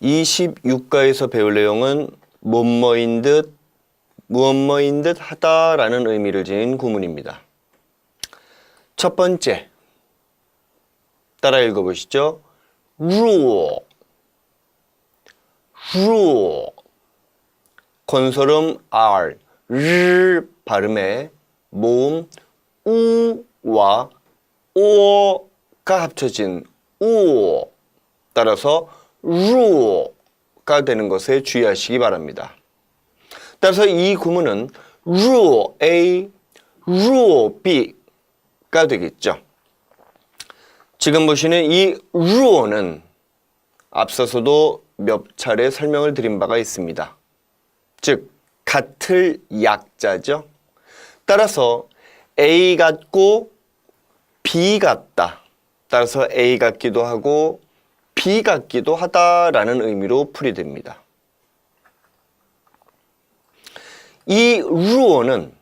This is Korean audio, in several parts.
26가에서 배울 내용은 뭐뭐인 듯, 무엇뭐인 듯 하다라는 의미를 지닌 구문입니다. 첫 번째, 따라 읽어보시죠. 弱, 弱, 건설음 R, R 발음에 모음 우와 오가 합쳐진 우, 따라서 弱가 되는 것에 주의하시기 바랍니다. 따라서 이 구문은 弱 A, 弱 B가 되겠죠. 지금 보시는 이 弱는 앞서서도 몇 차례 설명을 드린 바가 있습니다. 즉 같을 약자죠. 따라서 A 같고 B 같다. 따라서 A 같기도 하고 B 같기도 하다라는 의미로 풀이됩니다. 이 弱는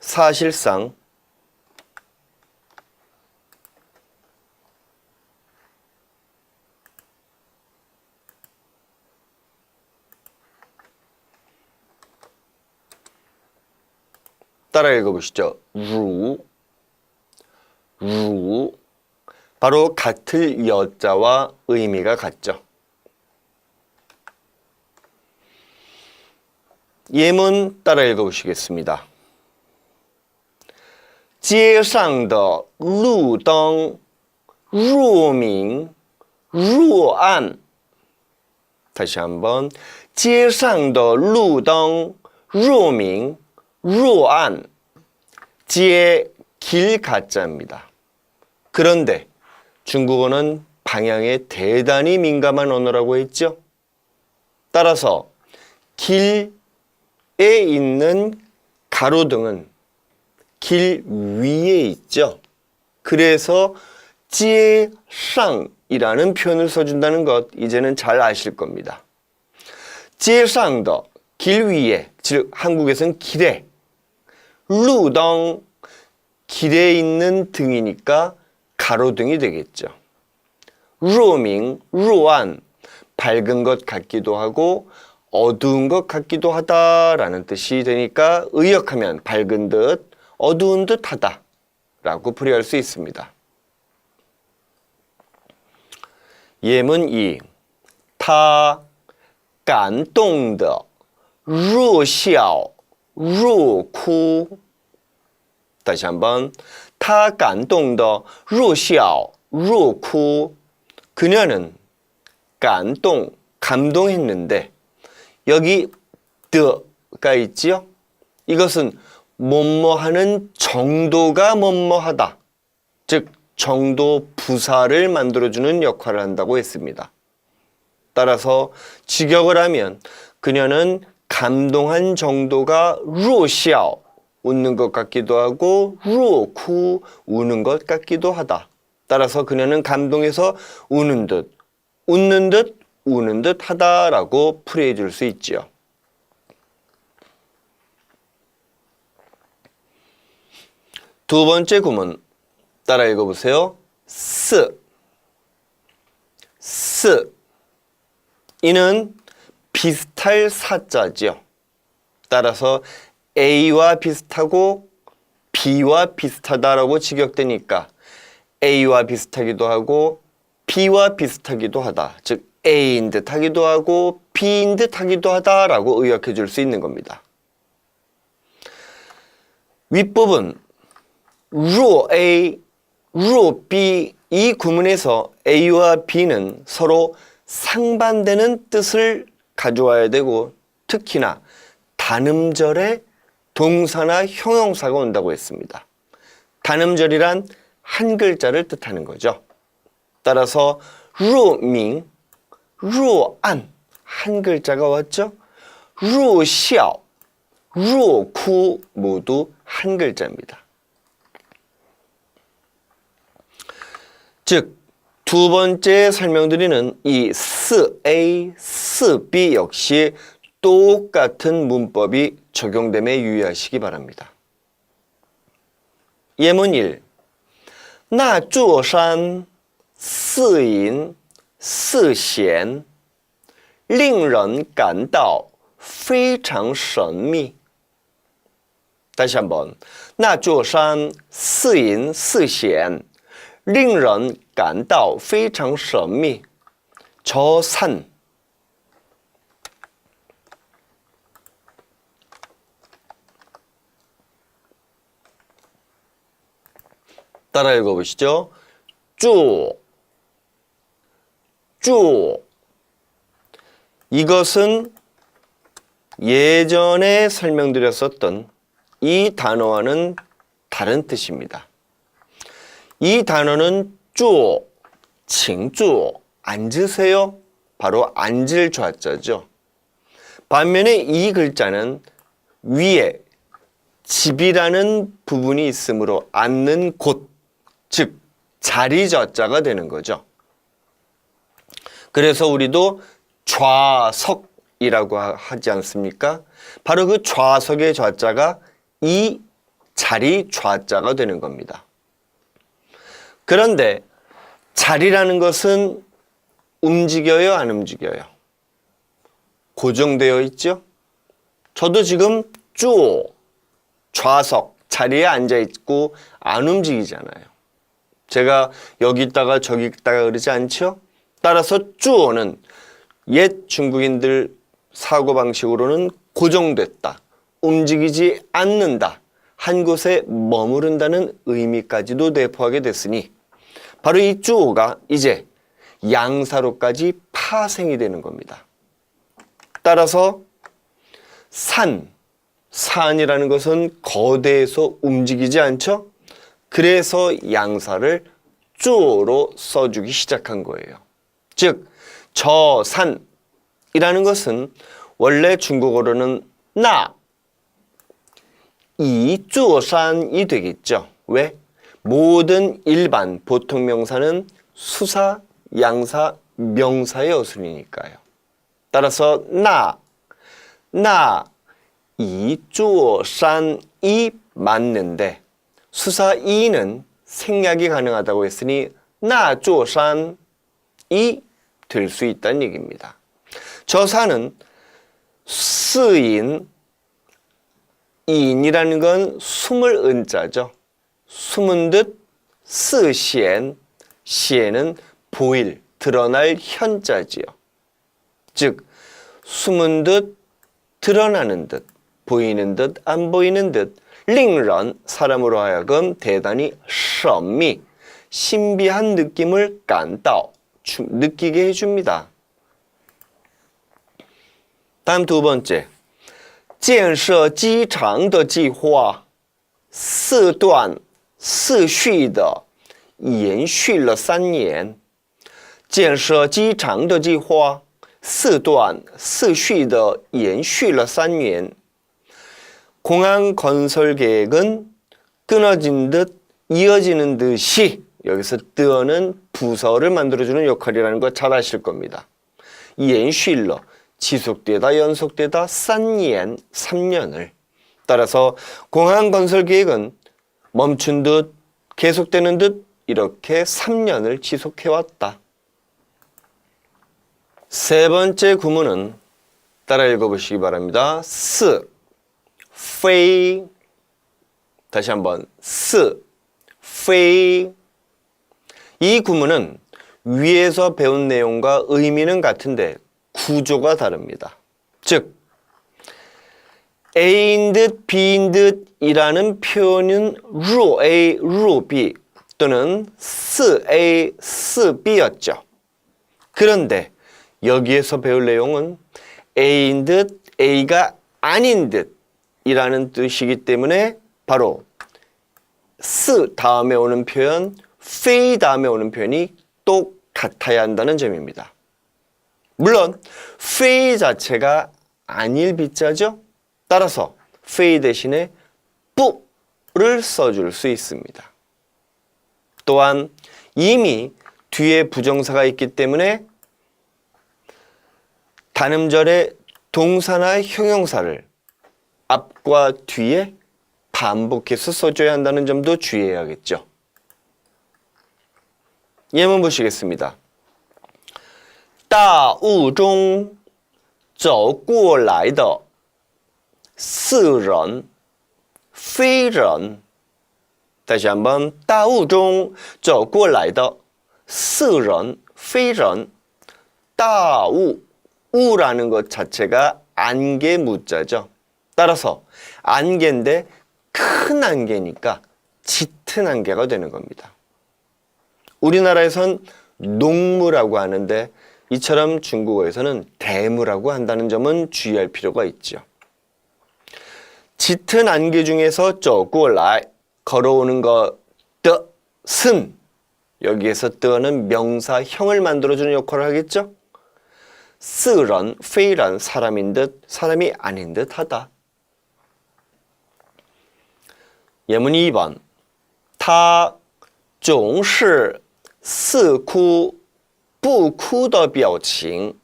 사실상 따라 읽어보시죠. 如 바로 같을 여자와 의미가 같죠. 예문 따라 읽어보시겠습니다. 街上的路灯若明若暗 다시 한번 街上的路灯若明若暗 街길 가짜입니다. 그런데 중국어는 방향에 대단히 민감한 언어라고 했죠. 따라서 길에 있는 가로등은 길 위에 있죠. 그래서 街上이라는 표현을 써준다는 것 이제는 잘 아실 겁니다. 街上的 길 위에, 즉 한국에서는 길에, 路灯 길에 있는 등이니까 가로등이 되겠죠. 若明若暗 밝은 것 같기도 하고 어두운 것 같기도 하다라는 뜻이 되니까 의역하면 밝은 듯 어두운 듯 하다 라고 풀이할 수 있습니다. 예문 2. 他感动的若笑若哭 다시 한번 他感动的若笑若哭 그녀는 感动 감동했는데 여기 드가 있지요? 이것은 뭐뭐하는 정도가 뭐뭐하다. 즉 정도 부사를 만들어주는 역할을 한다고 했습니다. 따라서 직역을 하면 그녀는 감동한 정도가 弱笑 웃는 것 같기도 하고 弱哭 우는 것 같기도 하다. 따라서 그녀는 감동해서 우는 듯, 웃는 듯, 우는 듯 하다라고 풀이해 줄 수 있지요. 두 번째 구문 따라 읽어보세요. 스, 이는 비슷할 사자죠. 따라서 A와 비슷하고 B와 비슷하다라고 직역되니까 A와 비슷하기도 하고 B와 비슷하기도 하다. 즉 A인 듯 하기도 하고 B인 듯 하기도 하다라고 의역해 줄 수 있는 겁니다. 윗부분 弱 A, 弱 B 이 구문에서 A와 B는 서로 상반되는 뜻을 가져와야 되고 특히나 단음절에 동사나 형용사가 온다고 했습니다. 단음절이란 한 글자를 뜻하는 거죠. 따라서 弱明, 弱暗 한 글자가 왔죠. 弱笑, 弱哭 모두 한 글자입니다. 즉 두 번째 설명드리는 이 4A, 4B 역시 똑같은 문법이 적용됨에 유의하시기 바랍니다. 예문 1. 那座山四隐四贤令人感到非常神秘。 다시 한번. 那座山似隐似显，令人感到非常神秘。 저 산. 따라 읽어보시죠. 柱 이것은 예전에 설명드렸었던 이 단어와는 다른 뜻입니다. 이 단어는 坐, 请坐, 앉으세요. 바로 앉을 좌자죠. 반면에 이 글자는 위에 집이라는 부분이 있으므로 앉는 곳, 즉 자리 좌자가 되는 거죠. 그래서 우리도 좌석이라고 하지 않습니까? 바로 그 좌석의 좌자가 이 자리 좌자가 되는 겁니다. 그런데 자리라는 것은 움직여요, 안 움직여요? 고정되어 있죠? 저도 지금 좌석, 자리에 앉아있고 안 움직이잖아요. 제가 여기 있다가 저기 있다가 그러지 않죠? 따라서 쭈어는 옛 중국인들 사고방식으로는 고정됐다, 움직이지 않는다, 한 곳에 머무른다는 의미까지도 내포하게 됐으니 바로 이 쭈어가 이제 양사로까지 파생이 되는 겁니다. 따라서 산이라는 것은 거대해서 움직이지 않죠? 그래서 양사를 쭈어로 써주기 시작한 거예요. 즉, 저 산이라는 것은 원래 중국어로는 이 쭈어산이 되겠죠. 왜? 모든 일반 보통 명사는 수사, 양사, 명사의 어순이니까요. 따라서 이 쭈어산이 맞는데 수사 이는 생략이 가능하다고 했으니 나 쭈어산이 될 수 있다는 얘기입니다. 저 산은 스인, 인이라는 건 숨을 은자죠. 숨은 듯 스시엔, 시엔은 보일, 드러날 현자지요. 즉 숨은 듯, 드러나는 듯, 보이는 듯, 안 보이는 듯, 링런, 사람으로 하여금 대단히神秘, 신비한 느낌을 感到, 느끼게 해줍니다. 다음 두 번째. 建设机场的计划四段四续的延续了3年。建设机场的计划四段四续的延续了3年。 공항 건설 계획은 끊어진 듯 이어지는 듯이, 여기서 뜨어는 부서를 만들어주는 역할이라는 거 잘 아실 겁니다. 延续了 지속되다, 연속되다, 3년, 3년을. 따라서 공항 건설 계획은 멈춘 듯, 계속되는 듯 이렇게 3년을 지속해왔다. 세 번째 구문은 따라 읽어보시기 바랍니다. 페이. 다시 한번 페이. 이 구문은 위에서 배운 내용과 의미는 같은데 구조가 다릅니다. 즉 A인 듯 B인 듯이라는 표현은 루 A, 루 B 또는 스 A, 스 B였죠. 그런데 여기에서 배울 내용은 A인 듯 A가 아닌 듯이라는 뜻이기 때문에 바로 스 다음에 오는 표현, 페이 다음에 오는 표현이 똑같아야 한다는 점입니다. 물론 페이 자체가 아닐 비자죠. 따라서 페이 대신에 뿌를 써줄 수 있습니다. 또한 이미 뒤에 부정사가 있기 때문에 단음절에 동사나 형용사를 앞과 뒤에 반복해서 써줘야 한다는 점도 주의해야겠죠. 예문 보시겠습니다. 大雾中走过来的是人非人 다시 한번 大雾中走过来的是人非人 大雾 우라는 것 자체가 안개 무자죠. 따라서 안개인데 큰 안개니까 짙은 안개가 되는 겁니다. 우리나라에선 농무라고 하는데 이처럼 중국어에서는 대무라고 한다는 점은 주의할 필요가 있죠. 짙은 안개 중에서 走过来 걸어오는 것은 여기에서 뜨는 명사형을 만들어주는 역할을 하겠죠. 是人非人 사람인 듯 사람이 아닌 듯 하다. 예문 2번 他总是似哭不哭的表情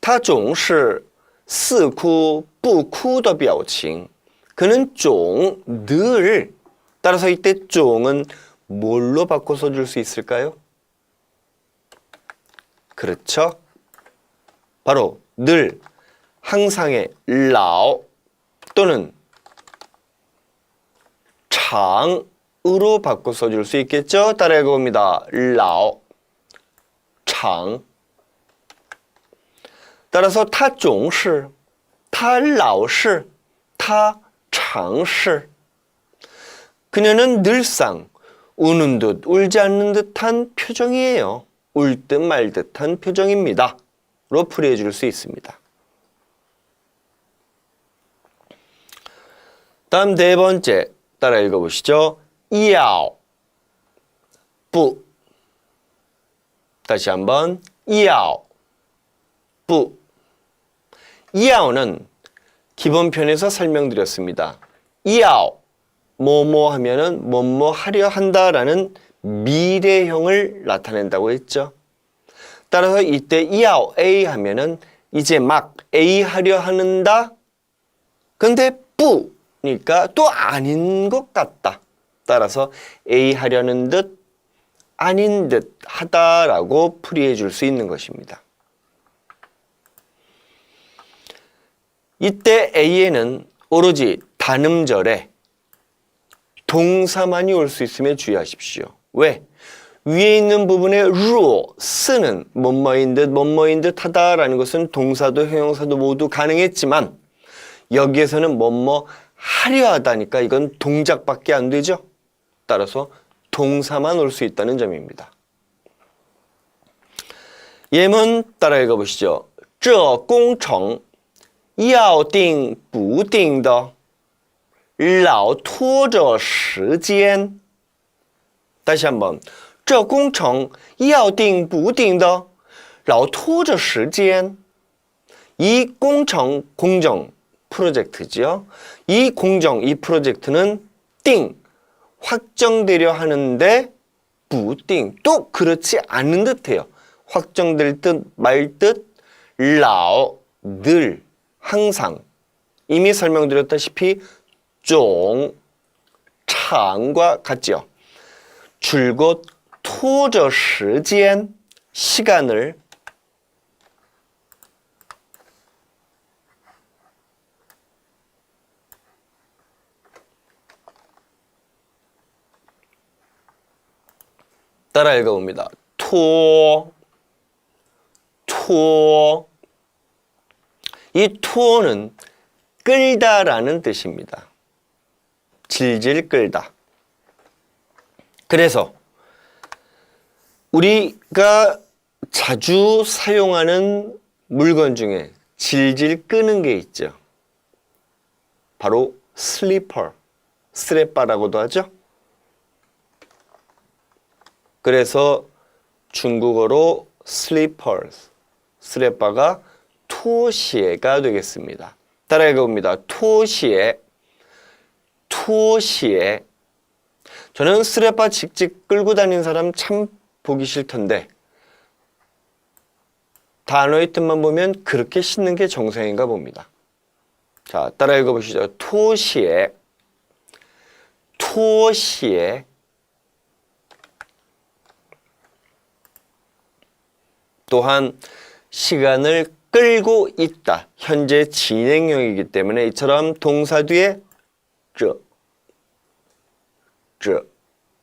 他总是似哭不哭的表情 그는 늘 따라서 이때 종은 뭘로 바꿔 써줄 수 있을까요? 그렇죠. 바로 늘, 항상의 老 또는 长으로 바꿔 써줄 수 있겠죠? 따라해 봅니다. 老, 长 따라서 他总是他老是他常是 그녀는 늘상 우는 듯 울지 않는 듯한 표정이에요. 울 듯 말 듯한 표정입니다. 로 풀이해 줄 수 있습니다. 다음 네 번째 따라 읽어보시죠. 要 不 다시 한번 要 不 要는 기본 편에서 설명드렸습니다. 要 뭐뭐 하면은 뭐뭐 하려 한다라는 미래형을 나타낸다고 했죠. 따라서 이때 要 A 하면은 이제 막 A 하려 하는다. 근데 뿌니까 또 아닌 것 같다. 따라서 A 하려는 듯 아닌 듯 하다라고 풀이해 줄 수 있는 것입니다. 이때 A에는 오로지 단음절에 동사만이 올 수 있으면 주의하십시오. 왜? 위에 있는 부분에 루, 쓰는 뭐뭐인 듯 뭐뭐인 듯 하다라는 것은 동사도 형용사도 모두 가능했지만 여기에서는 뭐뭐 하려 하다니까 이건 동작밖에 안 되죠. 따라서 동사만 올 수 있다는 점입니다. 예문 따라 읽어보시죠. 这工程要定不定的老拖着时间 다시 한번 这工程要定不定的老拖着时间 이 공정, 공정 프로젝트죠. 이 공정, 이 프로젝트는 띵, 확정되려 하는데 부띵, 또 그렇지 않은 듯해요. 확정될 듯 말 듯, 라오, 늘, 항상 이미 설명드렸다시피 종, 장과 같죠. 줄곧拖着时间 시간을 따라 읽어봅니다. 토, 토. 이 토는 끌다라는 뜻입니다. 질질 끌다. 그래서 우리가 자주 사용하는 물건 중에 질질 끄는 게 있죠. 바로 슬리퍼, 스레빠라고도 하죠. 그래서 중국어로 슬리퍼스, 스레빠가 토시에가 되겠습니다. 따라 읽어봅니다. 토시에, 토시에. 저는 스레빠 직직 끌고 다니는 사람 참 보기 싫던데 단어의 뜻만 보면 그렇게 신는 게 정상인가 봅니다. 자, 따라 읽어보시죠. 토시에, 토시에. 또한 시간을 끌고 있다. 현재 진행형이기 때문에 이처럼 동사 뒤에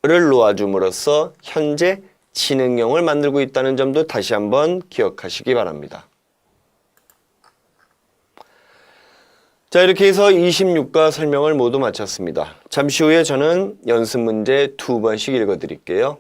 를 놓아줌으로써 현재 진행형을 만들고 있다는 점도 다시 한번 기억하시기 바랍니다. 자, 이렇게 해서 26과 설명을 모두 마쳤습니다. 잠시 후에 저는 연습 문제 2번씩 읽어드릴게요.